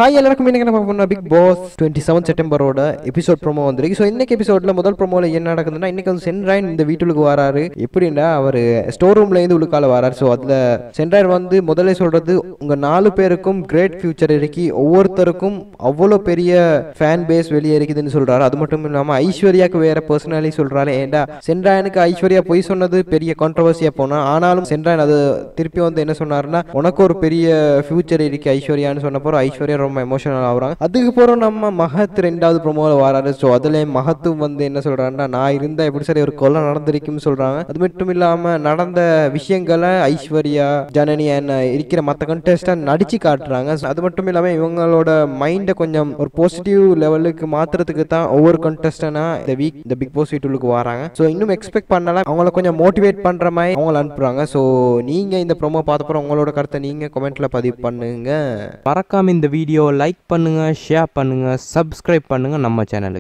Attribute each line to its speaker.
Speaker 1: Hi எல்லாருக்கும் இன்னைக்கு என்ன பார்க்க பிக் பாஸ் 27 செப்டம்பரோட எபிசோட் ப்ரோமோ வந்திருக்கு. ஸோ இன்னைக்கு எபிசோட்ல முதல் ப்ரோமோல என்ன நடக்குதுன்னா, இன்னைக்கு வந்து சென்ட்ராயன் இந்த வீட்டுக்கு வராரு. எப்படின்னா அவர் ஸ்டோர் ரூம்ல இருந்து உள்ளுக்கால வராரு. ஸோ அதுல சென்ட்ராயன் வந்து முதல்ல சொல்றது, உங்க 4 பேருக்கும் கிரேட் ஃபியூச்சர் இருக்கு, ஒவ்வொருத்தருக்கும் அவ்வளோ பெரிய ஃபேன் பேஸ் வெளியே இருக்குதுன்னு சொல்றாரு. அது மட்டும் இல்லாம ஐஸ்வர்யாவுக்கு வேற பர்சனாலிட்டி சொல்றாரு. ஏண்டா சென்ட்ராயனுக்கு ஐஸ்வர்யா போய் சொன்னது பெரிய கான்ட்ரவர்சியா போனா, ஆனாலும் சென்ட்ராயன் அது திருப்பி வந்து என்ன சொன்னாருன்னா, உனக்கு ஒரு பெரிய ஃபியூச்சர் இருக்கு ஐஸ்வர்யான்னு சொன்னப்போ ஐஸ்வர்யா ரொம்ப எமோஷனல் ஆகுறாங்க. அதுக்கப்புறம் நம்ம மகத் 2வது ப்ரோமோல வராரு. ஸோ அதுல மகத்து வந்து என்ன சொல்றாருன்னா, நான் இருந்தா எப்படி சரி ஒரு கொலை நடந்திருக்குன்னு சொல்றாங்க. அது மட்டும் இல்லாம நடந்த விஷயங்களை ஐஸ்வர்யா ஜனனி இருக்கிற மற்ற கண்டெஸ்டன்ட் நடிச்சு காட்டுறாங்க. அது மட்டும் இல்லாம இவங்களோட மைண்டை கொஞ்சம் ஒரு பாசிட்டிவ் லெவலுக்கு மாத்துறதுக்கு தான் ஒவ்வொரு கண்டெஸ்டனா இந்த பிக் பாஸ் வீட்டுக்கு வராங்க. ஸோ இன்னும் எக்ஸ்பெக்ட் பண்ணலாம், அவங்கள கொஞ்சம் மோட்டிவேட் பண்ற மாதிரி அவங்கள அனுப்புறாங்க. ஸோ நீங்க இந்த ப்ரோமோ பார்த்தப்பறம் உங்களோட கருத்தை நீங்க கமெண்ட்ல பதிவு பண்ணுங்க.
Speaker 2: மறக்காம இந்த வீடியோ லைக் பண்ணுங்க, ஷேர் பண்ணுங்க, சப்ஸ்கிரைப் பண்ணுங்க நம்ம சேனலுக்கு.